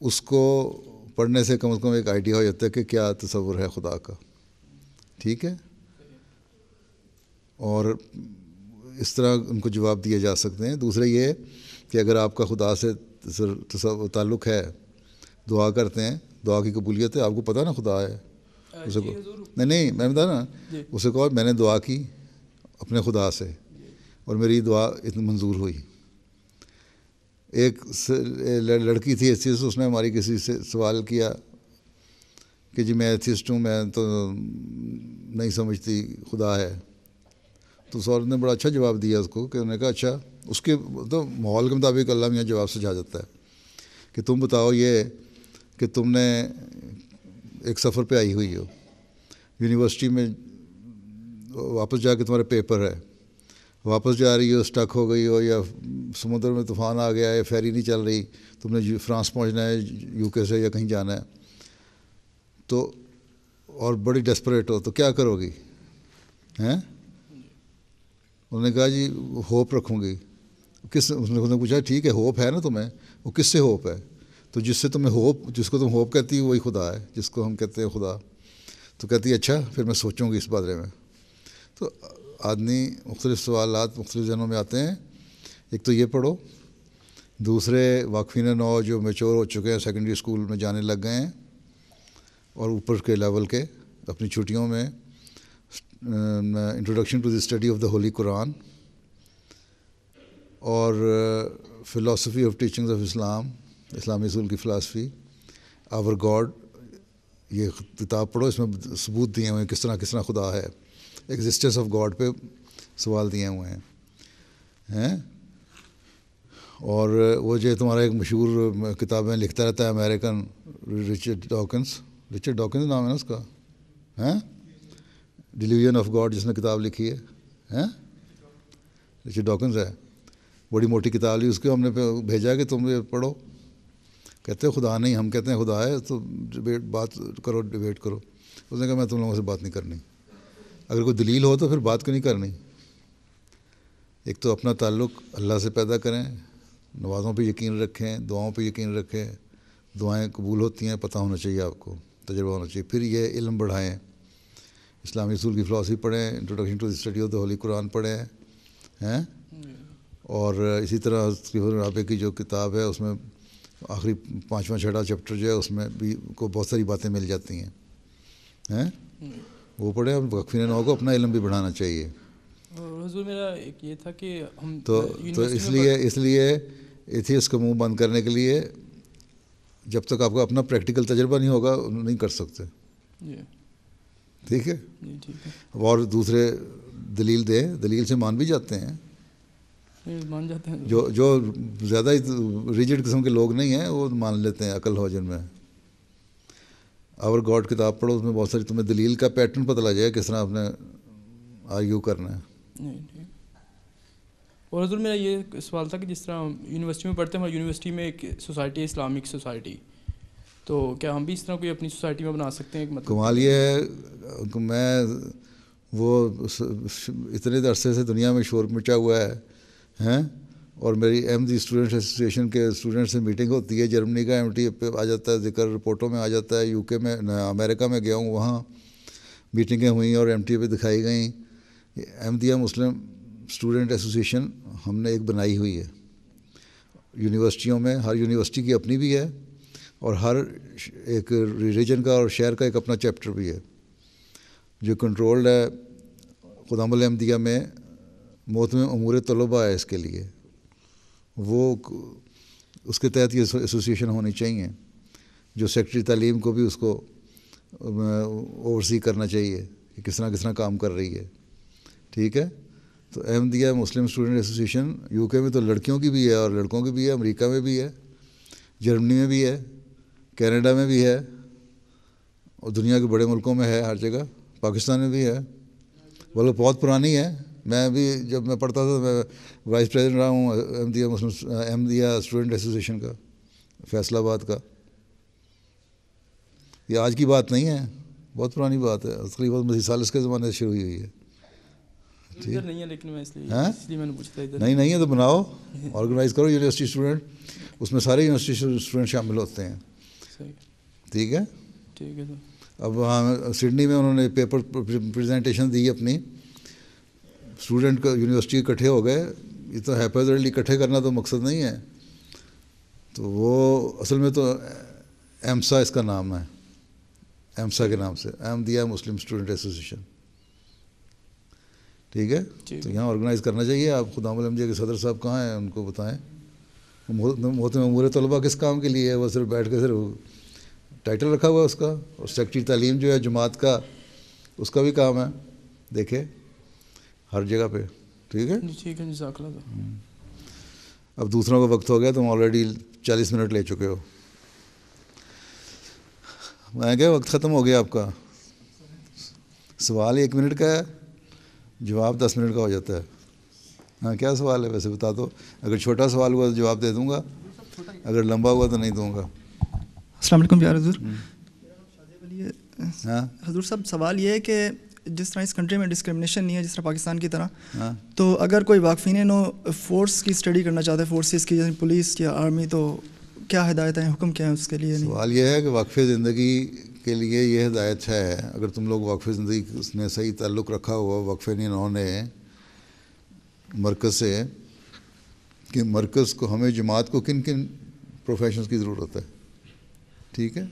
اس کو پڑھنے سے کم از کم ایک آئیڈیا ہو جاتا ہے کہ کیا تصور ہے خدا کا. ٹھیک ہے، اور اس طرح ان کو جواب دیے جا سکتے ہیں. دوسرا یہ کہ اگر آپ کا خدا سے تعلق ہے, دعا کرتے ہیں, دعا کی قبولیت ہے, آپ کو پتہ نا خدا ہے, اسے کو نہیں میں بتا نا, اسے کہو میں نے دعا کی اپنے خدا سے اور میری دعا اتنی منظور ہوئی. ایک لڑکی تھی ایتھیسٹ, اس نے ہماری کسی سے سوال کیا کہ جی میں ایتھیسٹ ہوں, میں تو نہیں سمجھتی خدا ہے. تو اس عورت نے بڑا اچھا جواب دیا اس کو, کہ انہوں نے کہا اچھا, اس کے تو ماحول کے مطابق اللہ میاں جواب سجا جاتا ہے کہ تم بتاؤ یہ کہ تم نے ایک سفر پہ آئی ہوئی ہو, یونیورسٹی میں واپس جا کے تمہارا پیپر ہے, واپس جا رہی ہو, اسٹک ہو گئی ہو, یا سمندر میں طوفان آ گیا ہے, فیری نہیں چل رہی, تم نے فرانس پہنچنا ہے یو کے سے یا کہیں جانا ہے, تو اور بڑی ڈیسپریٹ ہو, تو کیا کرو گی ہیں؟ انہوں نے کہا جی ہوپ رکھوں گی. اس نے پوچھا ٹھیک ہے ہوپ ہے نا تمہیں, وہ کس سے ہوپ ہے؟ تو جس سے تمہیں ہوپ, جس کو تم ہوپ کہتی ہو وہی خدا ہے, جس کو ہم کہتے ہیں خدا. تو کہتی ہے اچھا پھر میں سوچوں گی اس بارے میں. تو آدمی مختلف سوالات مختلف ذہنوں میں آتے ہیں. ایک تو یہ پڑھو, دوسرے واقفین نو جو میچور ہو چکے ہیں, سیکنڈری اسکول میں جانے لگ گئے ہیں اور اوپر کے لیول کے, اپنی چھٹیوں میں introduction to the study of the holy Quran اور philosophy of teachings of Islam, اسلامی اصول کی فلاسفی, آور گاڈ, یہ کتاب پڑھو. اس میں ثبوت دیے ہوئے ہیں کس طرح خدا ہے, ایگزسٹنس آف گاڈ پہ سوال دیے ہوئے ہیں. اور وہ جو تمہارا ایک مشہور کتابیں لکھتا رہتا ہے امریکن, رچرڈ ڈاکنز نام ہے نا اس کا, ہیں, ڈیلیوژن آف گاڈ جس نے کتاب لکھی ہے, ہیں, رچرڈ ڈاکنز ہے, بڑی موٹی کتاب لی, اس کو ہم نے بھیجا کہ تم یہ پڑھو. کہتے ہیں خدا نہیں, ہم کہتے ہیں خدا ہے, تو بات کرو, ڈیبیٹ کرو. اس نے کہا میں تم لوگوں سے بات نہیں کرنی, اگر کوئی دلیل ہو تو پھر بات کیوں نہیں کرنی. ایک تو اپنا تعلق اللہ سے پیدا کریں, نمازوں پہ یقین رکھیں, دعاؤں پہ یقین رکھیں, دعائیں قبول ہوتی ہیں پتہ ہونا چاہیے آپ کو, تجربہ ہونا چاہیے. پھر یہ علم بڑھائیں, اسلامی اصول کی فلاسفی پڑھیں, introduction to the study of the holy Quran پڑھیں, ہیں. اور اسی طرح رابع کی جو کتاب ہے اس میں آخری 5واں 6واں چیپٹر جو ہے اس میں بھی کو بہت ساری باتیں مل جاتی ہیں, وہ پڑھیں. اور وقفین نو کو اپنا علم بھی بڑھانا چاہیے. حضور میرا ایک یہ تھا کہ ہم تو اس لیے ایتھیسٹ کا منہ بند کرنے کے لیے جب تک آپ کا اپنا پریکٹیکل تجربہ نہیں ہوگا نہیں کر سکتے. ٹھیک ہے. اور دوسرے دلیل دیں, دلیل سے مان بھی جاتے ہیں, مان جاتے ہیں. جو زیادہ ریجڈ قسم کے لوگ نہیں ہیں وہ مان لیتے ہیں عقل ہو جن میں. آور گاڈ کتاب پڑھو, اس میں بہت ساری تمہیں دلیل کا پیٹرن پتہ لگ جائے کس طرح آپ نے آرگیو کرنا ہے. اور حضور میرا یہ سوال تھا کہ جس طرح یونیورسٹی میں پڑھتے ہیں, ہماری یونیورسٹی میں ایک سوسائٹی ہے, اسلامک سوسائٹی, تو کیا ہم بھی اس طرح کوئی اپنی سوسائٹی میں بنا سکتے ہیں؟ کمال یہ ہے کہ میں وہ اتنے عرصے سے دنیا میں شور مچا ہوا ہے, اور میری احمدی اسٹوڈنٹ ایسوسیشن کے اسٹوڈنٹ سے میٹنگ ہوتی ہے, جرمنی کا MT پہ آ جاتا ہے ذکر, رپورٹوں میں آ جاتا ہے, UK میں, امریکہ میں گیا ہوں, وہاں میٹنگیں ہوئیں اور MT پہ دکھائی گئیں. احمدیہ مسلم اسٹوڈنٹ ایسوسیشن ہم نے ایک بنائی ہوئی ہے یونیورسٹیوں میں. ہر یونیورسٹی کی اپنی بھی ہے اور ہر ایک ریجن کا اور شہر کا ایک اپنا چیپٹر بھی ہے جو کنٹرولڈ ہے. خدام الاحمدیہ میں محتمم امور طلباء ہے اس کے لیے, وہ اس کے تحت یہ ایسوسیشن ہونی چاہیے, جو سیکٹری تعلیم کو بھی اس کو اوورسی کرنا چاہیے کہ کس طرح کام کر رہی ہے. ٹھیک ہے. تو احمدیہ مسلم اسٹوڈنٹ ایسوسیشن UK میں تو لڑکیوں کی بھی ہے اور لڑکوں کی بھی ہے, امریکہ میں بھی ہے, جرمنی میں بھی ہے, کینیڈا میں بھی ہے, اور دنیا کے بڑے ملکوں میں ہے, ہر جگہ, پاکستان میں بھی ہے. بولو بہت پرانی ہے. میں بھی جب میں پڑھتا تھا میں وائس پریزیڈنٹ رہا ہوں احمدیہ اسٹوڈنٹ ایسوسیشن کا, فیصل آباد کا. یہ آج کی بات نہیں ہے, بہت پرانی بات ہے, تقریباً مسیح ثالث کے زمانے سے شروع ہوئی ہے. نہیں ہے لیکن میں اس لیے میں نے پوچھا تھا. نہیں ہے تو بناؤ, آرگنائز کرو یونیورسٹی اسٹوڈنٹ, اس میں سارے یونیورسٹی اسٹوڈنٹ شامل ہوتے ہیں. ٹھیک ہے. ٹھیک ہے. اب وہاں سڈنی میں انہوں نے پیپر پریزنٹیشن دی اپنی اسٹوڈنٹ کا یونیورسٹی اکٹھے ہو گئے، یہ تو ہیپیزرلی اکٹھے کرنا تو مقصد نہیں ہے، تو وہ اصل میں تو ایمسا اس کا نام ہے، ایمسا کے نام سے، احمدیہ مسلم اسٹوڈنٹ ایسوسیشن، ٹھیک ہے. تو یہاں آرگنائز کرنا چاہیے. آپ خدام الانبیاء کے صدر صاحب کہاں ہیں، ان کو بتائیں. محترم امور طلبہ کس کام کے لیے ہے؟ وہ صرف بیٹھ کے صرف ٹائٹل رکھا ہوا ہے اس کا. اور سیکٹری تعلیم جو ہے جماعت کا، اس کا بھی کام ہے، دیکھے ہر جگہ پہ. ٹھیک ہے، ٹھیک ہے، جزاک اللہ. اب دوسروں کا وقت ہو گیا، تم آلریڈی 40 منٹ لے چکے ہو. میں کہا وقت ختم ہو گیا آپ کا. سوال 1 منٹ کا ہے، جواب 10 منٹ کا ہو جاتا ہے. ہاں کیا سوال ہے ویسے بتا دو. اگر چھوٹا سوال ہوا تو جواب دے دوں گا، اگر لمبا ہوا تو نہیں دوں گا. السلام علیکم پیارے حضور. ہاں حضور صاحب، سوال یہ ہے کہ جس طرح اس کنٹری میں ڈسکرمنیشن نہیں ہے جس طرح پاکستان کی طرح، تو اگر کوئی واقفین نو فورس کی اسٹڈی کرنا چاہتا ہے، فورسز کی جیسے پولیس یا آرمی، تو کیا ہدایت ہیں، حکم کیا ہے اس کے لیے؟ سوال یہ ہے کہ وقف زندگی کے لیے یہ ہدایت ہے، اگر تم لوگ وقف زندگی اس نے صحیح تعلق رکھا ہوا وقف انہوں نے مرکز سے، کہ مرکز کو ہمیں جماعت کو کن کن پروفیشنز کی ضرورت ہے. ٹھیک ہے،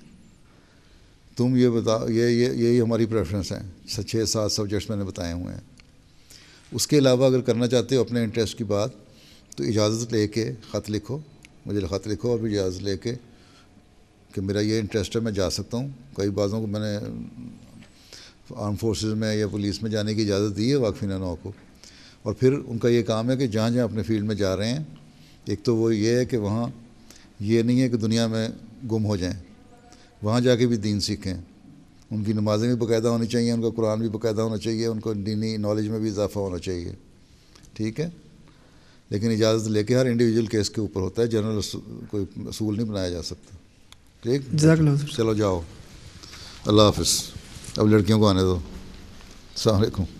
تم یہ بتا، یہی ہماری پریفرنس ہیں. 6-7 سبجیکٹس میں نے بتائے ہوئے ہیں. اس کے علاوہ اگر کرنا چاہتے ہو اپنے انٹرسٹ کی بات، تو اجازت لے کے خط لکھو، مجھے خط لکھو، اور بھی اجازت لے کے کہ میرا یہ انٹرسٹ ہے، میں جا سکتا ہوں. کئی بازوں کو میں نے آرم فورسز میں یا پولیس میں جانے کی اجازت دی ہے واقفین نو کو. اور پھر ان کا یہ کام ہے کہ جہاں جہاں اپنے فیلڈ میں جا رہے ہیں، ایک تو وہ یہ ہے کہ وہاں یہ نہیں ہے کہ دنیا میں گم ہو جائیں، وہاں جا کے بھی دین سیکھیں. ان کی نمازیں بھی باقاعدہ ہونی چاہیے، ان کا قرآن بھی باقاعدہ ہونا چاہیے، ان کو دینی نالج میں بھی اضافہ ہونا چاہیے. ٹھیک ہے، لیکن اجازت لے کے ہر انڈیویجول کیس کے اوپر ہوتا ہے، جنرل کوئی اصول نہیں بنایا جا سکتا. ٹھیک، چلو جاؤ، اللہ حافظ. اب لڑکیوں کو آنے دو. السلام علیکم.